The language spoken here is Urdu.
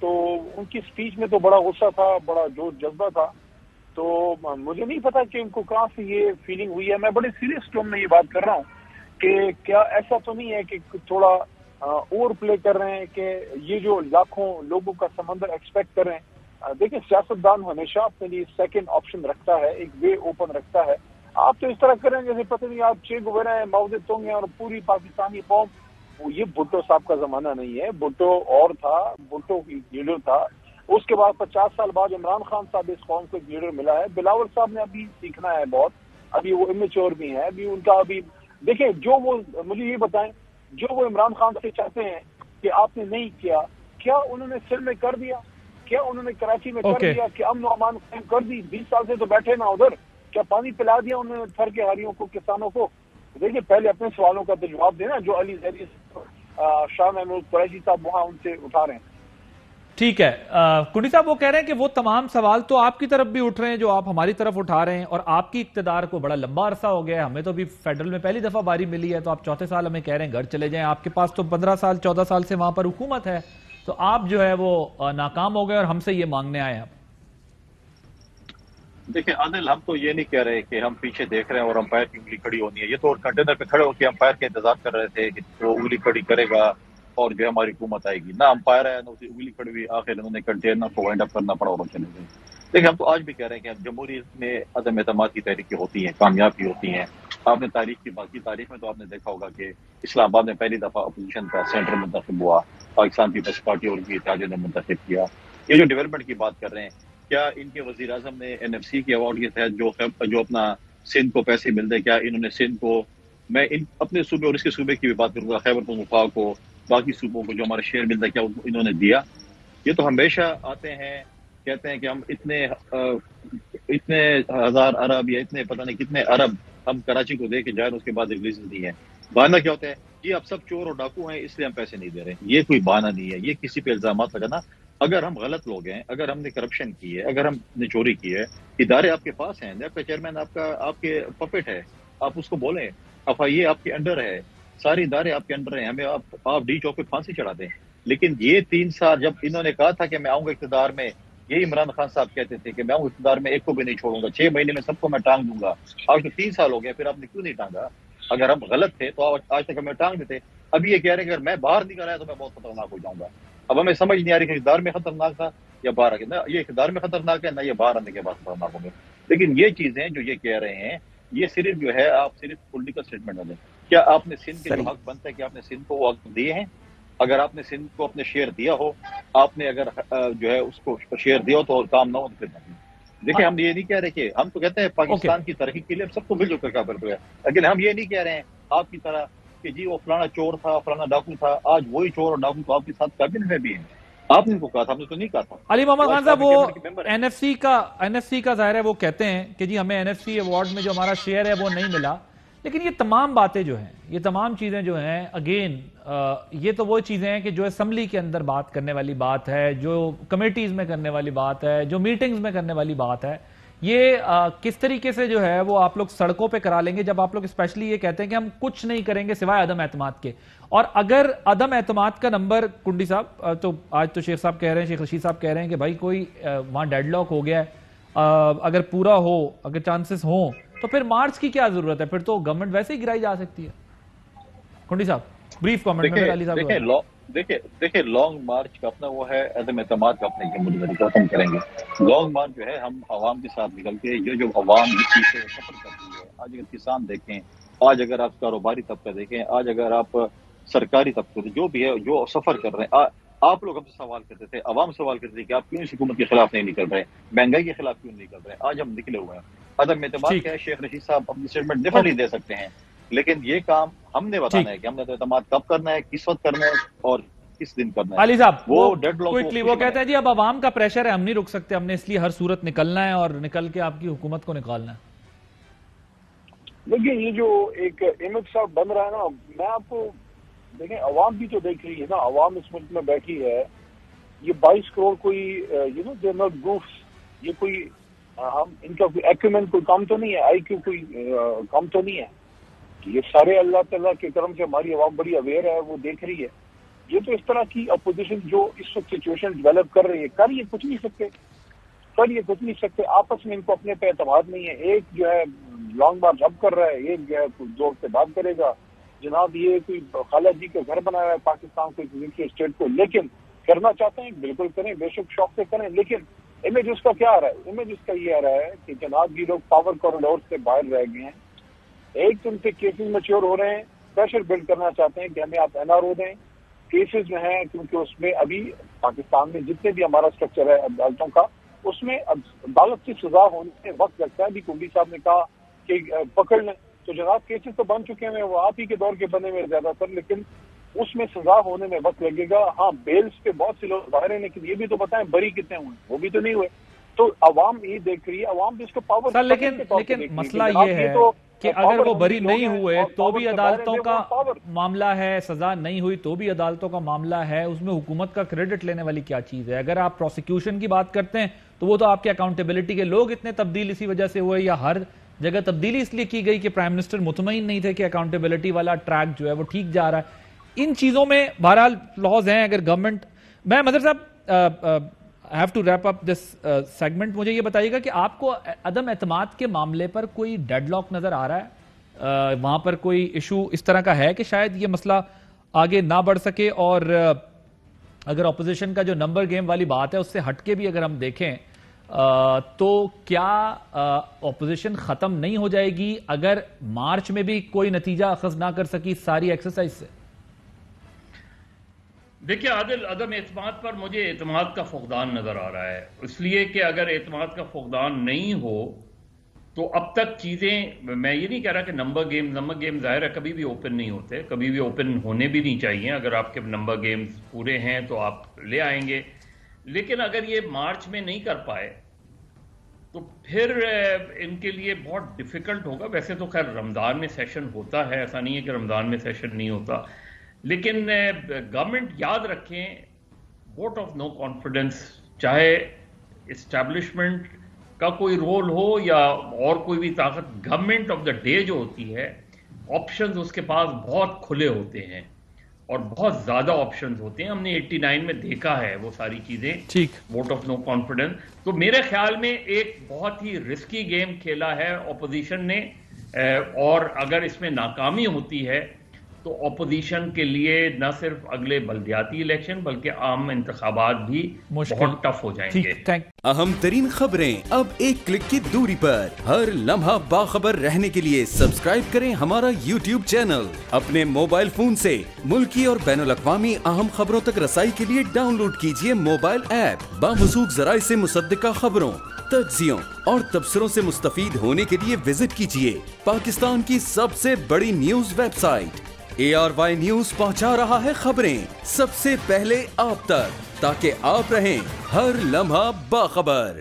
تو ان کی اسپیچ میں تو بڑا غصہ تھا, بڑا جوش جذبہ تھا. تو مجھے نہیں پتا کہ ان کو کہاں سے یہ فیلنگ ہوئی ہے. میں بڑے سیریس ٹون میں یہ بات کر رہا ہوں کہ کیا ایسا تو نہیں ہے کہ تھوڑا اوور پلے کر رہے ہیں کہ یہ جو لاکھوں لوگوں کا سمندر ایکسپیکٹ کر رہے ہیں. دیکھیں سیاستدان ہمیشہ اپنے لیے سیکنڈ آپشن رکھتا ہے, ایک وے اوپن رکھتا ہے. آپ تو اس طرح کریں جیسے پتہ نہیں آپ چے گویرا ہیں, ماؤ زے تونگ ہیں اور پوری پاکستانی قوم. یہ بھٹو صاحب کا زمانہ نہیں ہے, بھٹو اور تھا, بھٹو کی لیڈر تھا. اس کے بعد 50 سال بعد عمران خان صاحب اس قوم کو ایک لیڈر ملا ہے. بلاول صاحب نے ابھی سیکھنا ہے بہت, ابھی وہ امیچور بھی ہیں, ابھی ان کا ابھی دیکھیں جو وہ مجھے یہ بتائیں جو وہ عمران خان سے چاہتے ہیں کہ آپ نے نہیں کیا, کیا انہوں نے سر میں کر دیا, کیا انہوں نے کراچی میں کر دیا, کہ امن و امان قائم کر دی؟ 20 سال سے تو بیٹھے نا ادھر, کیا پانی پلا دیا انہوں نے تھر کے ہاریوں کو, کسانوں کو؟ دیکھیے پہلے اپنے سوالوں کا تو جواب دینا جو علی زیدی شاہ محمود قریشی صاحب وہاں ان سے اٹھا رہے ہیں. ٹھیک ہے کنڈی صاحب, وہ کہہ رہے ہیں کہ وہ تمام سوال تو آپ کی طرف بھی اٹھ رہے ہیں جو آپ ہماری طرف اٹھا رہے ہیں, اور آپ کی اقتدار کو بڑا لمبا عرصہ ہو گیا ہے. ہمیں تو ابھی فیڈرل میں پہلی دفعہ باری ملی ہے, تو آپ چوتھے سال ہمیں کہہ رہے ہیں گھر چلے جائیں. آپ کے پاس تو 15 سال 14 سال سے وہاں پر حکومت ہے, تو آپ جو ہے وہ ناکام ہو گئے اور ہم سے یہ مانگنے آئے ہیں. دیکھیں عادل, ہم تو یہ نہیں کہہ رہے کہ ہم پیچھے دیکھ رہے ہیں اور امپائر کی انگلی کھڑی ہونی ہے. یہ تو کنٹینر پہ کھڑے ہو کے امپائر کا انتظار کر رہے تھے کہ وہ انگلی کھڑی کرے گا اور جو ہماری حکومت آئے گی. نہ امپائر ہے نہ اسی انگلی کھڑی ہوئی, آخر انہوں نے کنٹینر کو وائنڈ اپ کرنا پڑا اور چلے گئے. دیکھیں ہم تو آج بھی کہہ رہے ہیں کہ جمہوریت میں عدم اعتماد کی تحریکیں ہوتی ہیں, کامیابی ہوتی ہیں. آپ نے تاریخ کی باقی تاریخ میں تو آپ نے دیکھا ہوگا کہ اسلام آباد میں پہلی دفعہ اپوزیشن کا سینٹر منتخب ہوا, پاکستان پیپلز پارٹی اور ان کی اتحادیوں نے منتخب کیا. یہ جو ڈیولپمنٹ کی بات کر رہے ہیں, کیا ان کے وزیر اعظم نے این ایف سی کے ایوارڈ کے تحت جو اپنا سندھ کو پیسے ملتے, کیا انہوں نے سندھ کو, میں اپنے صوبے اور اس کے صوبے کی بھی بات کروں گا, خیبر پختونخوا کو, باقی صوبوں کو جو ہمارا شیئر ملتا ہے, کیا انہوں نے دیا؟ یہ تو ہمیشہ آتے ہیں کہتے ہیں کہ ہم اتنے ہزار ارب یا اتنے پتہ نہیں کتنے ارب ہم کراچی کو دے کے جائیں, اس کے بعد ریلیز نہیں ہے. بہانہ کیا ہوتا ہے, یہ آپ سب چور اور ڈاکو ہیں اس لیے ہم پیسے نہیں دے رہے. یہ کوئی بہانہ نہیں ہے, یہ کسی پہ الزامات لگانا. اگر ہم غلط لوگ ہیں, اگر ہم نے کرپشن کی ہے, اگر ہم نے چوری کی ہے, ادارے آپ کے پاس ہیں, آپ کا چیئرمین آپ کے پپٹ ہے, آپ اس کو بولیں, ایف آئی اے آپ کے انڈر ہے, سارے ادارے آپ کے انڈر ہیں, ہمیں آپ ڈی چوک پہ پھانسی چڑھا دیں. لیکن یہ 3 سال جب انہوں نے کہا تھا کہ میں آؤں گا اقتدار میں, یہی عمران خان صاحب کہتے تھے کہ میں آؤں اقتدار میں, ایک کو بھی نہیں چھوڑوں گا, 6 مہینے میں سب کو میں ٹانگ دوں گا. آج تو 3 سال ہو گیا, پھر آپ نے کیوں نہیں ٹانگا؟ اگر ہم غلط تھے تو آج تک ہمیں ٹانگ دیتے. ابھی یہ کہہ رہے ہیں کہ اگر میں باہر نکل آیا تو میں بہت خطرناک ہو جاؤں گا. اب ہمیں سمجھ نہیں آ رہی کہ اقتدار میں خطرناک تھا یا باہر آ کے, نہ یہ اقتدار میں خطرناک ہے, نہ یہ باہر آنے کے بعد خطرناک ہوں گے. لیکن یہ چیزیں جو یہ کہہ رہے ہیں, یہ صرف جو ہے آپ صرف پولیٹیکل اسٹیٹمنٹ دیں. کیا آپ نے سندھ کے جو حق بنتا ہے, کہ آپ نے سندھ کو وہ حق دیے ہیں؟ اگر آپ نے سندھ کو اپنے شیئر دیا ہو, آپ نے اگر جو ہے اس کو شیئر دیا ہو تو کام نہ ہو تو پھر نہیں. دیکھیں ہم یہ نہیں کہہ رہے کہ ہم تو کہتے ہیں پاکستان کی ترقی کے لیے ہم سب کو مل جل کر کام کرتے ہیں, لیکن ہم یہ نہیں کہہ رہے ہیں آپ کی طرح کہ جی وہ فلانا چور تھا, فلانا ڈاکو تھا. آج وہی چور اور ڈاکو تو آپ کے ساتھ کابینہ میں بھی ہیں. آپ نے ان کو کہا تھا, ہم نے تو نہیں کہا تھا. علی محمد خان صاحب, وہ این ایف سی کا ظاہر ہے وہ کہتے ہیں کہ جی ہمیں این ایف سی ایوارڈ میں جو ہمارا شیئر ہے وہ نہیں ملا. لیکن یہ تمام باتیں جو ہیں, یہ تمام چیزیں جو ہیں, اگین یہ تو وہ چیزیں ہیں کہ جو اسمبلی کے اندر بات کرنے والی بات ہے, جو کمیٹیز میں کرنے والی بات ہے, جو میٹنگز میں کرنے والی بات ہے. یہ کس طریقے سے جو ہے وہ آپ لوگ سڑکوں پہ کرا لیں گے جب آپ لوگ اسپیشلی یہ کہتے ہیں کہ ہم کچھ نہیں کریں گے سوائے عدم اعتماد کے؟ اور اگر عدم اعتماد کا نمبر کنڈی صاحب, تو آج تو شیخ صاحب کہہ رہے ہیں, شیخ رشید صاحب کہہ رہے ہیں کہ بھائی کوئی وہاں ڈیڈ لاک ہو گیا ہے, اگر پورا ہو, اگر چانسز ہوں تو پھر مارچ کی کیا ضرورت ہے؟ پھر تو گورنمنٹ ویسے ہی گرائی جا سکتی ہے. کنڈی صاحب بریف کامنٹ میں علی صاحب. دیکھیں لانگ مارچ کا اپنا وہ ہے, عدم اعتماد کا اپنے ذمہ داری ختم کریں گے. لانگ مارچ جو ہے ہم عوام کے ساتھ نکل کے, یہ جو عوام اس چیز سے سفر کرتی ہے, آج اگر کسان دیکھیں, آج اگر آپ کاروباری طبقہ دیکھیں, آج اگر آپ سرکاری طبقے جو بھی ہے جو سفر کر رہے ہیں, آپ لوگ ہم سے سوال کرتے تھے, عوام سوال کرتے تھے کہ آپ کیوں اس حکومت کے خلاف نہیں نکل رہے, مہنگائی کے خلاف کیوں نہیں نکل رہے. آج ہم نکلے ہوئے ہیں. عدم اعتماد کیا ہے, شیخ رشید صاحب اپنی اسٹیٹمنٹ ڈیفینٹلی دے سکتے ہیں, لیکن یہ کام ہم نے بتانا ہے کہ ہم نے اعتماد کب کرنا ہے, کس وقت کرنا ہے اور کس دن کرنا ہے. علی صاحب وہ ڈیڈ لاک وہ کہتے ہیں جی اب عوام کا پریشر ہے, ہم نہیں رک سکتے, ہم نے اس لیے ہر صورت نکلنا ہے اور نکل کے آپ کی حکومت کو نکالنا ہے. دیکھیے یہ جو ایک امیج صاحب بن رہا ہے نا, میں آپ کو دیکھیں عوام بھی تو دیکھ رہی ہے نا, عوام اس ملک میں بیٹھی ہے, یہ 22 کروڑ کوئی دے ناٹ گروفس, یہ کوئی ہم ان کا کوئی ایکومنٹ کوئی کم تو نہیں ہے, آئی کیو کوئی کم تو نہیں ہے. یہ سارے اللہ تعالیٰ کے کرم سے ہماری عوام بڑی اویئر ہے, وہ دیکھ رہی ہے. یہ تو اس طرح کی اپوزیشن جو اس وقت سچویشن ڈیولپ کر رہی ہے، کر یہ کچھ نہیں سکتے، آپس میں ان کو اپنے پہ اعتماد نہیں ہے. ایک جو ہے لانگ مارچ اب کر رہا ہے، ایک جو ہے کچھ دور سے بات کرے گا. جناب یہ کوئی خالہ جی کا گھر بنایا ہے پاکستان کو، اسٹیٹ کو، لیکن کرنا چاہتے ہیں بالکل کریں، بے شک شوق سے کریں، لیکن امیج اس کا کیا آ رہا ہے؟ امیج اس کا یہ آ رہا ہے کہ جناب یہ لوگ پاور کوریڈور سے باہر رہ گئے ہیں. ایک تو ان کے کیسز میچور ہو رہے ہیں، پریشر بلڈ کرنا چاہتے ہیں کہ ہمیں آپ NRO دیں. کیسز جو ہیں کیونکہ اس میں ابھی پاکستان میں جتنے بھی ہمارا اسٹرکچر ہے عدالتوں کا، اس میں عدالت کی سزا ہونے میں وقت لگتا ہے. ابھی کنڈی صاحب نے کہا کہ پکڑ لیں، تو جناب کیسز تو بن چکے ہیں، وہ آپ ہی کے دور کے بنے ہوئے زیادہ تر، لیکن اس میں سزا ہونے میں وقت لگے گا. ہاں بیلز پہ بہت سے لوگ باہر ہیں، لیکن یہ بھی تو بتائیں بری کتنے ہوئے، وہ بھی تو نہیں ہوئے. تو عوام یہ دیکھ رہی ہے، عوام بھی اس کو پاور سر لیکن مسئلہ یہ ہے کہ اگر وہ بری نہیں ہوئے تو بھی عدالتوں کا معاملہ ہے، سزا نہیں ہوئی تو بھی عدالتوں کا معاملہ ہے، اس میں حکومت کا کریڈٹ لینے والی کیا چیز ہے؟ اگر آپ پروسیکیوشن کی بات کرتے ہیں تو وہ تو آپ کے اکاؤنٹیبلٹی کے لوگ اتنے تبدیل اسی وجہ سے ہوئے، یا ہر جگہ تبدیلی اس لیے کی گئی کہ پرائم منسٹر مطمئن نہیں تھے کہ اکاؤنٹیبلٹی والا ٹریک جو ہے وہ ٹھیک جا رہا ہے. ان چیزوں میں بہرحال فلاز ہیں. اگر گورنمنٹ، میں مظہر صاحب I have to wrap up this segment. مجھے یہ بتائیے گا کہ آپ کو عدم اعتماد کے معاملے پر کوئی ڈیڈ لاک نظر آ رہا ہے؟ وہاں پر کوئی ایشو اس طرح کا ہے کہ شاید یہ مسئلہ آگے نہ بڑھ سکے؟ اور اگر اپوزیشن کا جو نمبر گیم والی بات ہے اس سے ہٹ کے بھی اگر ہم دیکھیں تو کیا اپوزیشن ختم نہیں ہو جائے گی اگر مارچ میں بھی کوئی نتیجہ اخذ نہ کر سکی ساری ایکسرسائز سے؟ دیکھیں عادل، عدم اعتماد پر مجھے اعتماد کا فقدان نظر آ رہا ہے، اس لیے کہ اگر اعتماد کا فقدان نہیں ہو تو اب تک چیزیں، میں یہ نہیں کہہ رہا کہ نمبر گیم ظاہر ہے کبھی بھی اوپن نہیں ہوتے، کبھی بھی اوپن ہونے بھی نہیں چاہیے. اگر آپ کے نمبر گیمز پورے ہیں تو آپ لے آئیں گے، لیکن اگر یہ مارچ میں نہیں کر پائے تو پھر ان کے لیے بہت ڈیفیکلٹ ہوگا. ویسے تو خیر رمضان میں سیشن ہوتا ہے، ایسا نہیں ہے کہ رمضان میں سیشن نہیں ہوتا، لیکن گورنمنٹ یاد رکھیں ووٹ آف نو کانفیڈنس، چاہے اسٹیبلشمنٹ کا کوئی رول ہو یا اور کوئی بھی طاقت، گورنمنٹ آف دا ڈے جو ہوتی ہے، آپشنز اس کے پاس بہت کھلے ہوتے ہیں اور بہت زیادہ آپشنز ہوتے ہیں. ہم نے 89 میں دیکھا ہے وہ ساری چیزیں، ووٹ آف نو کانفیڈنس. تو میرے خیال میں ایک بہت ہی رسکی گیم کھیلا ہے اپوزیشن نے، اور اگر اس میں ناکامی ہوتی ہے تو اپوزیشن کے لیے نہ صرف اگلے بلدیاتی الیکشن بلکہ عام انتخابات بھی بہت ٹف ہو جائیں گے. اہم ترین خبریں اب ایک کلک کی دوری پر، ہر لمحہ باخبر رہنے کے لیے سبسکرائب کریں ہمارا YouTube چینل. اپنے موبائل فون سے ملکی اور بین الاقوامی اہم خبروں تک رسائی کے لیے ڈاؤن لوڈ کیجیے موبائل ایپ. باموثوق ذرائع سے مصدقہ خبروں، تجزیوں اور تبصروں سے مستفید ہونے کے لیے وزٹ کیجیے پاکستان کی سب سے بڑی news website. ARY news پہنچا رہا ہے خبریں سب سے پہلے آپ تک، تاکہ آپ رہیں ہر لمحہ باخبر.